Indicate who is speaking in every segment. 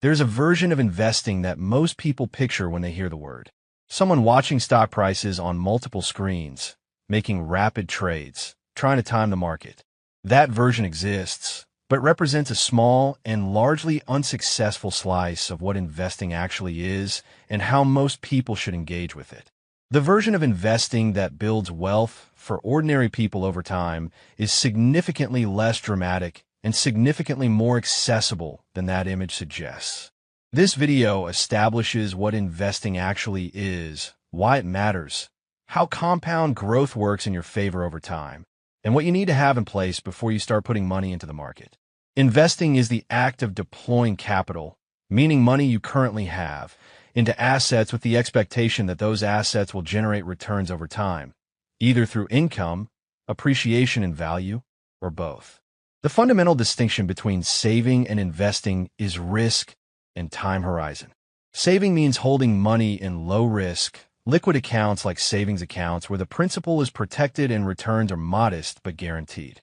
Speaker 1: There's a version of investing that most people picture when they hear the word. Someone watching stock prices on multiple screens, making rapid trades, trying to time the market. That version exists, but represents a small and largely unsuccessful slice of what investing actually is and how most people should engage with it. The version of investing that builds wealth for ordinary people over time is significantly less dramatic and significantly more accessible than that image suggests. This video establishes what investing actually is, why it matters, how compound growth works in your favor over time, and what you need to have in place before you start putting money into the market. Investing is the act of deploying capital, meaning money you currently have, into assets with the expectation that those assets will generate returns over time, either through income, appreciation in value, or both. The fundamental distinction between saving and investing is risk and time horizon. Saving means holding money in low-risk, liquid accounts like savings accounts where the principal is protected and returns are modest but guaranteed.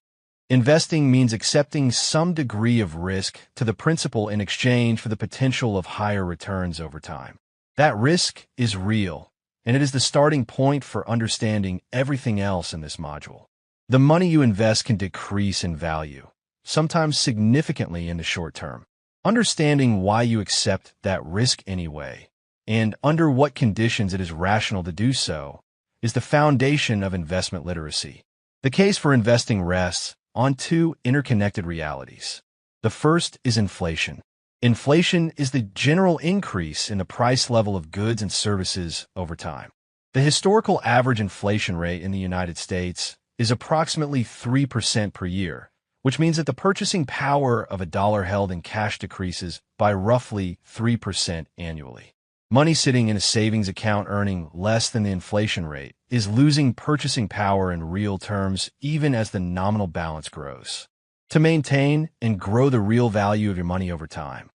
Speaker 1: Investing means accepting some degree of risk to the principal in exchange for the potential of higher returns over time. That risk is real, and it is the starting point for understanding everything else in this module. The money you invest can decrease in value, sometimes significantly in the short term. Understanding why you accept that risk anyway, and under what conditions it is rational to do so, is the foundation of investment literacy. The case for investing rests on two interconnected realities. The first is inflation. Inflation is the general increase in the price level of goods and services over time. The historical average inflation rate in the United States is approximately 3% per year, which means that the purchasing power of a dollar held in cash decreases by roughly 3% annually. Money sitting in a savings account earning less than the inflation rate is losing purchasing power in real terms even as the nominal balance grows. To maintain and grow the real value of your money over time,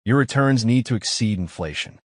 Speaker 1: your returns need to exceed inflation.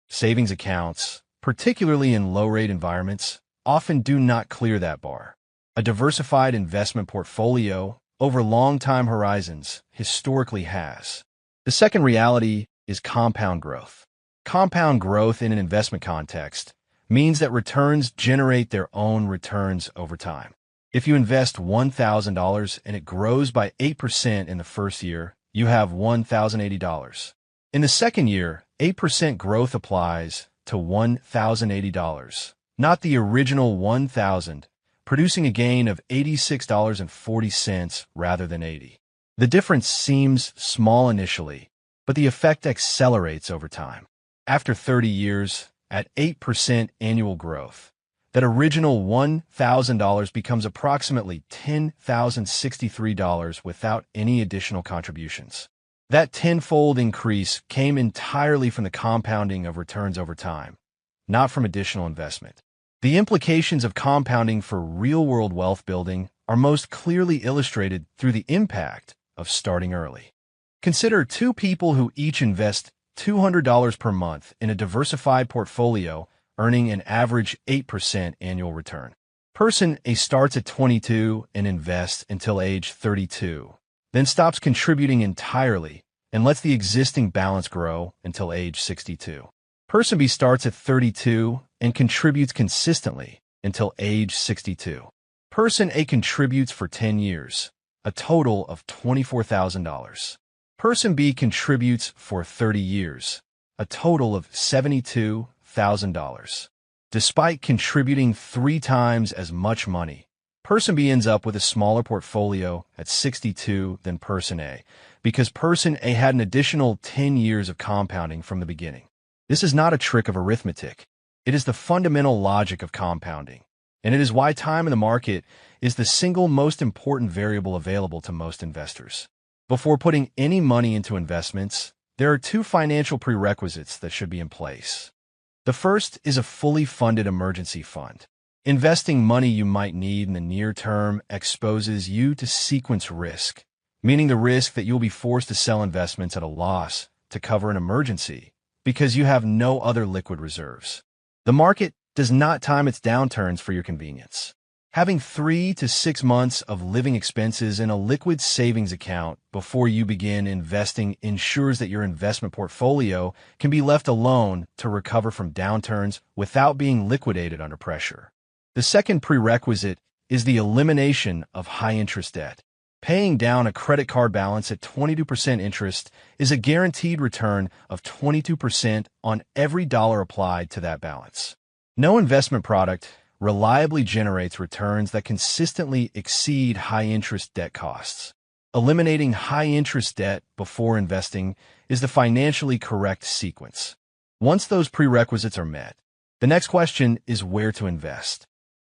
Speaker 1: Savings accounts, particularly in low-rate environments, often do not clear that bar. A diversified investment portfolio over long time horizons historically has. The second reality is compound growth. Compound growth in an investment context means that returns generate their own returns over time. If you invest $1,000 and it grows by 8% in the first year, you have $1,080. In the second year, 8% growth applies to $1,080, not the original $1,000, producing a gain of $86.40 rather than $80. The difference seems small initially, but the effect accelerates over time. After 30 years, at 8% annual growth, that original $1,000 becomes approximately $10,063 without any additional contributions. That tenfold increase came entirely from the compounding of returns over time, not from additional investment. The implications of compounding for real-world wealth building are most clearly illustrated through the impact of starting early. Consider two people who each invest $200 per month in a diversified portfolio, earning an average 8% annual return. Person A starts at 22 and invests until age 32, then stops contributing entirely and lets the existing balance grow until age 62. Person B starts at 32 and contributes consistently until age 62. Person A contributes for 10 years, a total of $24,000. Person B contributes for 30 years, a total of $72,000. Despite contributing 3 times as much money, Person B ends up with a smaller portfolio at 62 than Person A, because Person A had an additional 10 years of compounding from the beginning. This is not a trick of arithmetic. It is the fundamental logic of compounding, and it is why time in the market is the single most important variable available to most investors. Before putting any money into investments, there are 2 financial prerequisites that should be in place. The first is a fully funded emergency fund. Investing money you might need in the near term exposes you to sequence risk, meaning the risk that you'll be forced to sell investments at a loss to cover an emergency because you have no other liquid reserves. The market does not time its downturns for your convenience. Having 3 to 6 months of living expenses in a liquid savings account before you begin investing ensures that your investment portfolio can be left alone to recover from downturns without being liquidated under pressure. The second prerequisite is the elimination of high-interest debt. Paying down a credit card balance at 22% interest is a guaranteed return of 22% on every dollar applied to that balance. No investment product reliably generates returns that consistently exceed high-interest debt costs. Eliminating high-interest debt before investing is the financially correct sequence. Once those prerequisites are met, the next question is where to invest.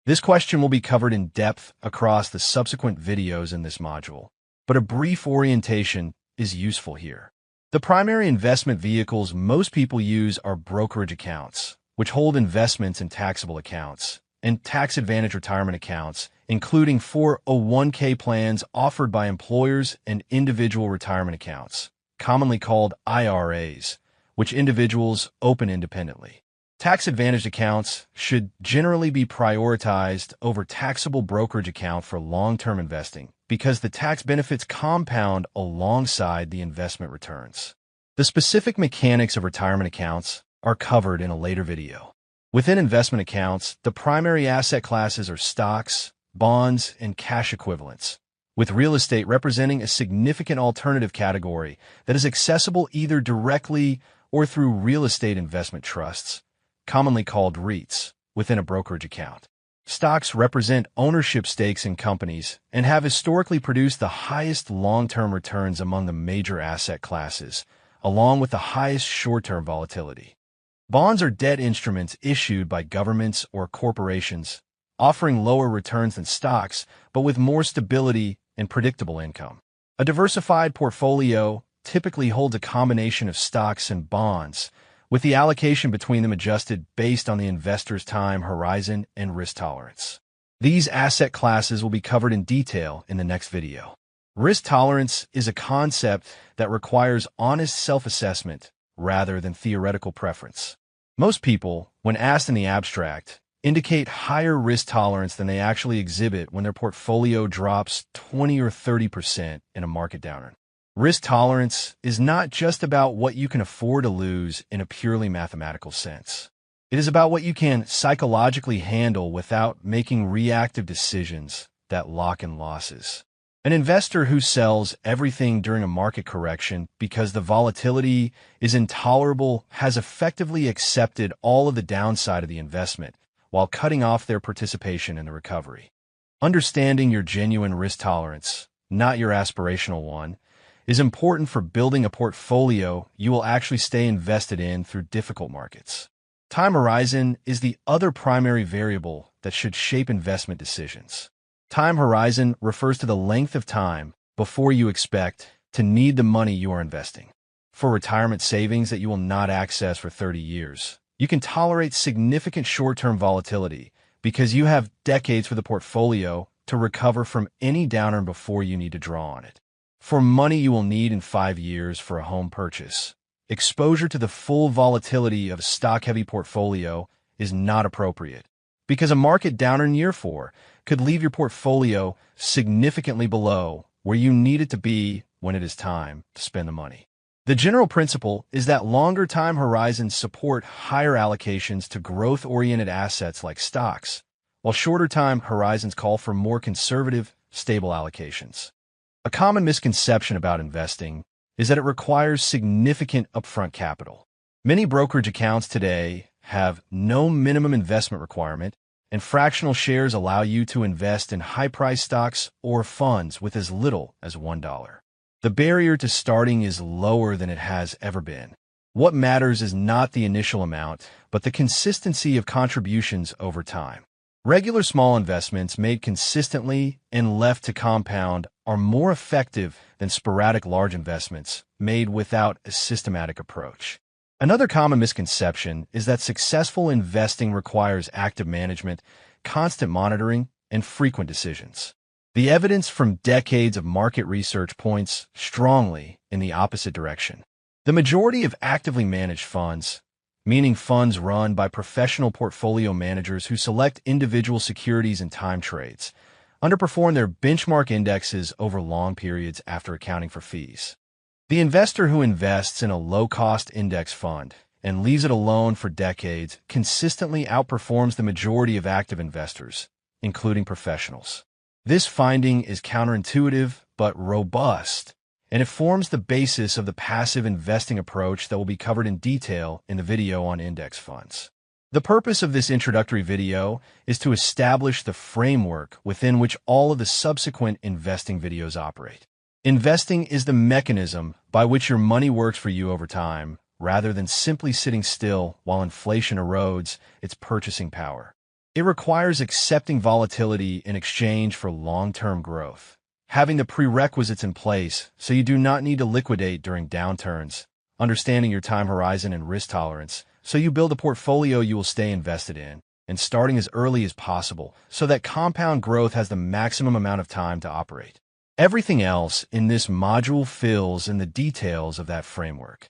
Speaker 1: This question will be covered in depth across the subsequent videos in this module, but a brief orientation is useful here. The primary investment vehicles most people use are brokerage accounts, which hold investments in taxable accounts, and tax-advantaged retirement accounts, including 401k plans offered by employers and individual retirement accounts, commonly called IRAs, which individuals open independently. Tax-advantaged accounts should generally be prioritized over taxable brokerage account for long-term investing because the tax benefits compound alongside the investment returns. The specific mechanics of retirement accounts are covered in a later video. Within investment accounts, the primary asset classes are stocks, bonds, and cash equivalents, with real estate representing a significant alternative category that is accessible either directly or through real estate investment trusts, commonly called REITs, within a brokerage account. Stocks represent ownership stakes in companies and have historically produced the highest long-term returns among the major asset classes, along with the highest short-term volatility. Bonds are debt instruments issued by governments or corporations, offering lower returns than stocks, but with more stability and predictable income. A diversified portfolio typically holds a combination of stocks and bonds, with the allocation between them adjusted based on the investor's time horizon and risk tolerance. These asset classes will be covered in detail in the next video. Risk tolerance is a concept that requires honest self-assessment rather than theoretical preference. Most people, when asked in the abstract, indicate higher risk tolerance than they actually exhibit when their portfolio drops 20 or 30% in a market downturn. Risk tolerance is not just about what you can afford to lose in a purely mathematical sense. It is about what you can psychologically handle without making reactive decisions that lock in losses. An investor who sells everything during a market correction because the volatility is intolerable has effectively accepted all of the downside of the investment while cutting off their participation in the recovery. Understanding your genuine risk tolerance, not your aspirational one, is important for building a portfolio you will actually stay invested in through difficult markets. Time horizon is the other primary variable that should shape investment decisions. Time horizon refers to the length of time before you expect to need the money you are investing. For retirement savings that you will not access for 30 years, you can tolerate significant short-term volatility because you have decades for the portfolio to recover from any downturn before you need to draw on it. For money you will need in 5 years for a home purchase, exposure to the full volatility of a stock-heavy portfolio is not appropriate because a market downturn year 4 could leave your portfolio significantly below where you need it to be when it is time to spend the money. The general principle is that longer time horizons support higher allocations to growth-oriented assets like stocks, while shorter time horizons call for more conservative, stable allocations. A common misconception about investing is that it requires significant upfront capital. Many brokerage accounts today have no minimum investment requirement, and fractional shares allow you to invest in high-priced stocks or funds with as little as $1. The barrier to starting is lower than it has ever been. What matters is not the initial amount, but the consistency of contributions over time. Regular small investments made consistently and left to compound are more effective than sporadic large investments made without a systematic approach. Another common misconception is that successful investing requires active management, constant monitoring, and frequent decisions. The evidence from decades of market research points strongly in the opposite direction. The majority of actively managed funds meaning funds run by professional portfolio managers who select individual securities and time trades, underperform their benchmark indexes over long periods after accounting for fees. The investor who invests in a low-cost index fund and leaves it alone for decades consistently outperforms the majority of active investors, including professionals. This finding is counterintuitive but robust, and it forms the basis of the passive investing approach that will be covered in detail in the video on index funds. The purpose of this introductory video is to establish the framework within which all of the subsequent investing videos operate. Investing is the mechanism by which your money works for you over time, rather than simply sitting still while inflation erodes its purchasing power. It requires accepting volatility in exchange for long-term growth, having the prerequisites in place so you do not need to liquidate during downturns, understanding your time horizon and risk tolerance so you build a portfolio you will stay invested in, and starting as early as possible so that compound growth has the maximum amount of time to operate. Everything else in this module fills in the details of that framework.